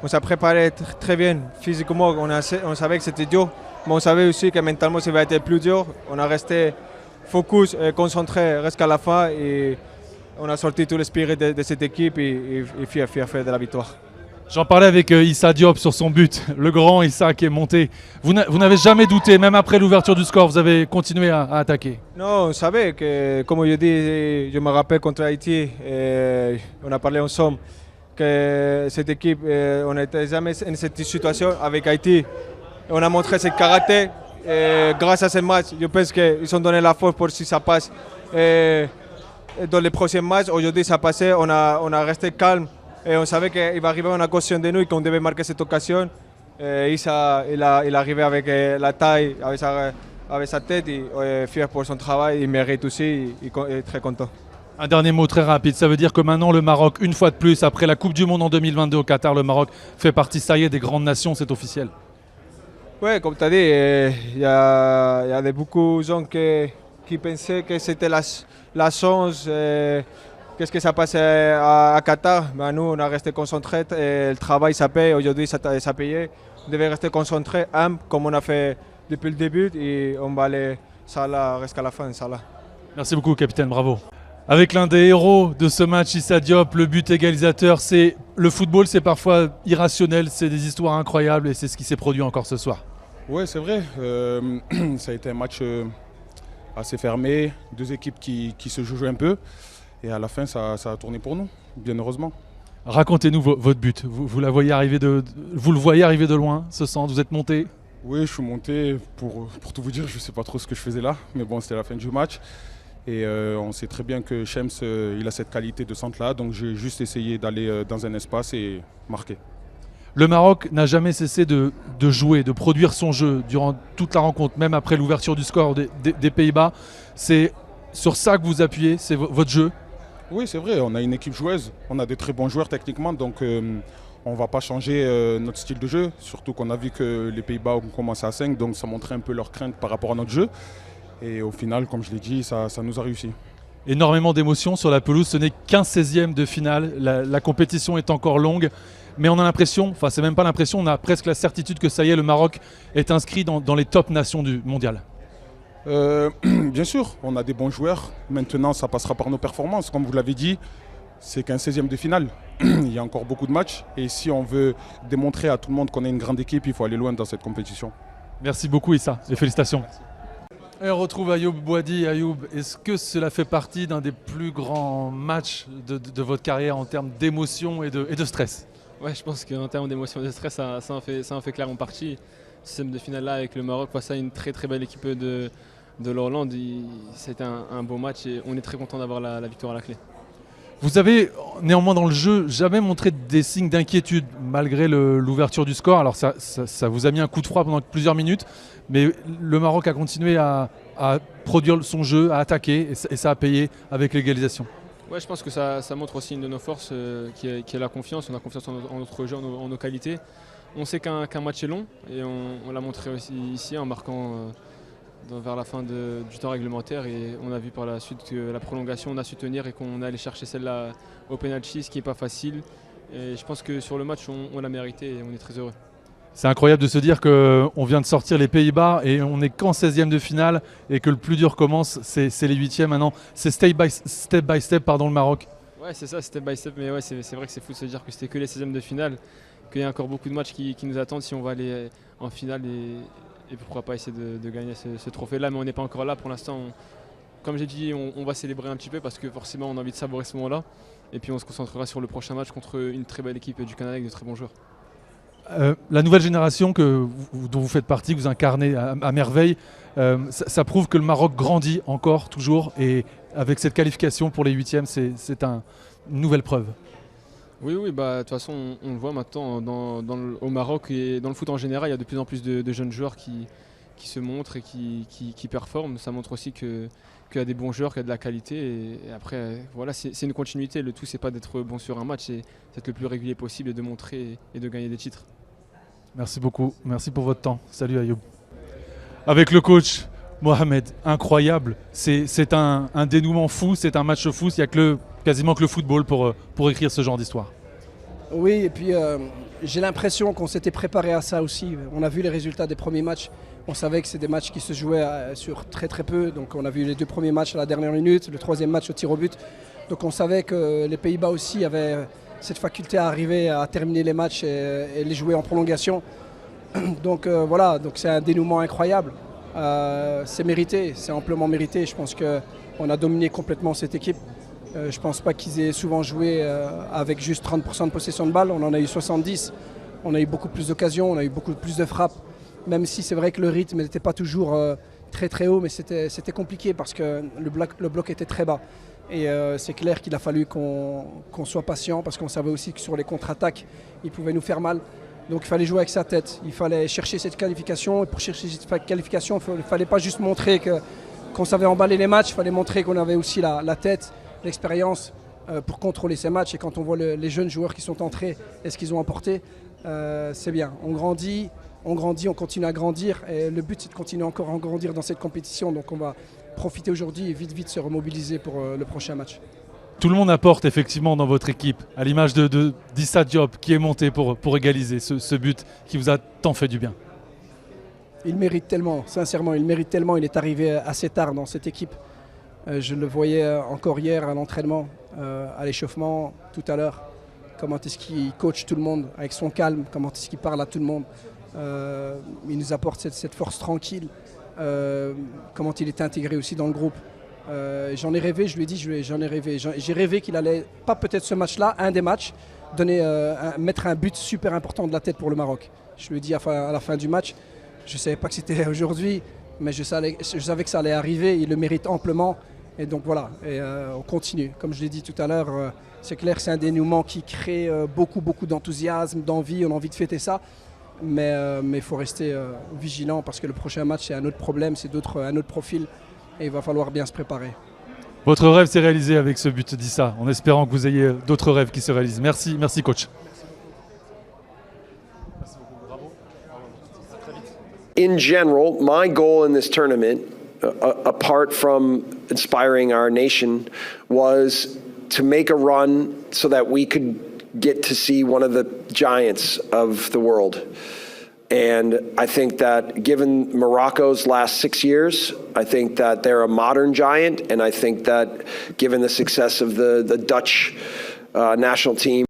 On s'est préparé très bien physiquement, on savait que c'était dur, mais on savait aussi que mentalement ça va être plus dur. On a resté focus, concentré jusqu'à la fin et on a sorti tout l'esprit de cette équipe et fier de la victoire. J'en parlais avec Issa Diop sur son but, le grand Issa qui est monté. Vous n'avez jamais douté, même après l'ouverture du score, vous avez continué à attaquer. Non, on savait que, comme je dis, je me rappelle contre Haïti, on a parlé ensemble, que cette équipe, on n'était jamais dans cette situation avec Haïti. On a montré ce caractère grâce à ce match. Je pense qu'ils ont donné la force pour si ça passe. Dans les prochains matchs, aujourd'hui ça passait, on a resté calme et on savait qu'il va arriver une occasion de nous et qu'on devait marquer cette occasion. Issa, il arrivé avec la taille, avec sa tête, et fier pour son travail, il mérite aussi, il est très content. Un dernier mot très rapide, ça veut dire que maintenant le Maroc, une fois de plus, après la Coupe du Monde en 2022 au Qatar, le Maroc fait partie, ça y est, des grandes nations, c'est officiel. Oui, comme tu as dit, il y a beaucoup de gens qui pensaient que c'était la chance, qu'est-ce que ça passait à Qatar. Ben, nous, on a resté concentrés, le travail ça paye, aujourd'hui ça payé. On devait rester concentrés, humble, comme on a fait depuis le début, et on va aller ça là jusqu'à la fin, ça là. Merci beaucoup, capitaine, bravo. Avec l'un des héros de ce match, Issa Diop, le but égalisateur, le football, c'est parfois irrationnel, c'est des histoires incroyables et c'est ce qui s'est produit encore ce soir. Oui, c'est vrai. Ça a été un match assez fermé, deux équipes qui se jouent un peu et à la fin, ça a tourné pour nous, bien heureusement. Racontez-nous votre but. Vous le voyez arriver de loin, ce centre, vous êtes monté? Oui, je suis monté. Pour tout vous dire, je ne sais pas trop ce que je faisais là, mais bon, c'était la fin du match. Et on sait très bien que Shems, il a cette qualité de centre-là, donc j'ai juste essayé d'aller dans un espace et marquer. Le Maroc n'a jamais cessé de jouer, de produire son jeu durant toute la rencontre, même après l'ouverture du score des Pays-Bas. C'est sur ça que vous appuyez, c'est votre jeu? Oui, c'est vrai, on a une équipe joueuse, on a des très bons joueurs techniquement, donc on ne va pas changer notre style de jeu, surtout qu'on a vu que les Pays-Bas ont commencé à 5, donc ça montrait un peu leur crainte par rapport à notre jeu. Et au final, comme je l'ai dit, ça nous a réussi. Énormément d'émotions sur la pelouse, ce n'est qu'un 16e de finale, la compétition est encore longue, mais on a l'impression, enfin c'est même pas l'impression, on a presque la certitude que ça y est, le Maroc est inscrit dans les top nations du mondial. Bien sûr, on a des bons joueurs, maintenant ça passera par nos performances, comme vous l'avez dit, c'est qu'un 16e de finale, il y a encore beaucoup de matchs, et si on veut démontrer à tout le monde qu'on est une grande équipe, il faut aller loin dans cette compétition. Merci beaucoup Issa, et félicitations. Et on retrouve Ayoub Boadi. Ayoub, est-ce que cela fait partie d'un des plus grands matchs de votre carrière en termes d'émotion et de stress? Ouais, je pense qu'en termes d'émotion et de stress, ça en fait clairement partie. Ce système de finale là avec le Maroc face à une très très belle équipe de l'Hollande, c'était un beau match et on est très content d'avoir la victoire à la clé. Vous avez néanmoins dans le jeu jamais montré des signes d'inquiétude malgré l'ouverture du score. Alors ça vous a mis un coup de froid pendant plusieurs minutes, mais le Maroc a continué à produire son jeu, à attaquer et ça a payé avec l'égalisation. Ouais, je pense que ça montre aussi une de nos forces qui est la confiance. On a confiance en notre jeu, en nos qualités. On sait qu'un match est long et on l'a montré aussi ici en marquant vers la fin du temps réglementaire et on a vu par la suite que la prolongation on a su tenir et qu'on est allé chercher celle-là au penalty, ce qui n'est pas facile. Et je pense que sur le match on l'a mérité et on est très heureux. C'est incroyable de se dire qu'on vient de sortir les Pays-Bas et on n'est qu'en 16e de finale et que le plus dur commence, c'est les 8e maintenant. C'est step by step, le Maroc. Ouais, c'est ça, step by step, mais ouais, c'est vrai que c'est fou de se dire que c'était que les 16e de finale, qu'il y a encore beaucoup de matchs qui nous attendent si on va aller en finale et pourquoi pas essayer de gagner ce trophée-là, mais on n'est pas encore là pour l'instant. Comme j'ai dit, on va célébrer un petit peu parce que forcément on a envie de savourer ce moment-là et puis on se concentrera sur le prochain match contre une très belle équipe du Canada avec de très bons joueurs. La nouvelle génération dont vous faites partie, que vous incarnez à merveille, ça prouve que le Maroc grandit encore, toujours, et avec cette qualification pour les 8e, c'est une nouvelle preuve. Oui, bah, de toute façon, on le voit maintenant au Maroc et dans le foot en général, il y a de plus en plus de jeunes joueurs qui se montrent et qui performent. Ça montre aussi qu'il y a des bons joueurs, qu'il y a de la qualité. Et après, voilà, c'est une continuité. Le tout, c'est pas d'être bon sur un match, c'est d'être le plus régulier possible et de montrer et de gagner des titres. Merci beaucoup, merci pour votre temps. Salut Ayoub. Avec le coach Mohamed, incroyable. C'est un dénouement fou, c'est un match fou. Il n'y a quasiment que le football pour écrire ce genre d'histoire. Oui, et puis j'ai l'impression qu'on s'était préparé à ça aussi. On a vu les résultats des premiers matchs. On savait que c'est des matchs qui se jouaient sur très très peu. Donc on a vu les 2 premiers matchs à la dernière minute, le 3e match au tir au but. Donc on savait que les Pays-Bas aussi avaient cette faculté à arriver à terminer les matchs et les jouer en prolongation. Donc voilà, donc c'est un dénouement incroyable. C'est mérité, c'est amplement mérité. Je pense qu'on a dominé complètement cette équipe. Je ne pense pas qu'ils aient souvent joué avec juste 30% de possession de balle. On en a eu 70. On a eu beaucoup plus d'occasions, on a eu beaucoup plus de frappes. Même si c'est vrai que le rythme n'était pas toujours très très haut, mais c'était compliqué parce que le bloc était très bas. Et c'est clair qu'il a fallu qu'on soit patient parce qu'on savait aussi que sur les contre-attaques, il pouvait nous faire mal. Donc il fallait jouer avec sa tête. Il fallait chercher cette qualification. Et pour chercher cette qualification, il ne fallait pas juste montrer qu'on savait emballer les matchs, il fallait montrer qu'on avait aussi la tête, l'expérience pour contrôler ces matchs. Et quand on voit les jeunes joueurs qui sont entrés et ce qu'ils ont apporté, c'est bien. On grandit, on continue à grandir. Et le but, c'est de continuer encore à grandir dans cette compétition. Donc on va profiter aujourd'hui et vite se remobiliser pour le prochain match. Tout le monde apporte effectivement dans votre équipe, à l'image de d'Issa Diop qui est monté pour égaliser ce but qui vous a tant fait du bien. Il mérite tellement, sincèrement, il mérite tellement. Il est arrivé assez tard dans cette équipe. Je le voyais encore hier à l'entraînement, à l'échauffement, tout à l'heure. Comment est-ce qu'il coach tout le monde avec son calme, comment est-ce qu'il parle à tout le monde. Il nous apporte cette force tranquille, comment il est intégré aussi dans le groupe. J'en ai rêvé, je lui ai dit, j'en ai rêvé. J'ai rêvé qu'il allait, pas peut-être ce match-là, un des matchs, mettre un but super important de la tête pour le Maroc. Je lui ai dit à la fin du match, je ne savais pas que c'était aujourd'hui, mais je savais que ça allait arriver, il le mérite amplement. Et donc voilà, on continue. Comme je l'ai dit tout à l'heure, c'est clair que c'est un dénouement qui crée beaucoup d'enthousiasme, d'envie, on a envie de fêter ça. Mais il faut rester vigilant parce que le prochain match, c'est un autre problème, c'est un autre profil. Et il va falloir bien se préparer. Votre rêve s'est réalisé avec ce but d'Issa, en espérant que vous ayez d'autres rêves qui se réalisent. Merci coach. In general, my goal in this tournament, apart from inspiring our nation, was to make a run so that we could get to see one of the giants of the world. And I think that given Morocco's last 6 years, I think that they're a modern giant. And I think that given the success of the Dutch national team,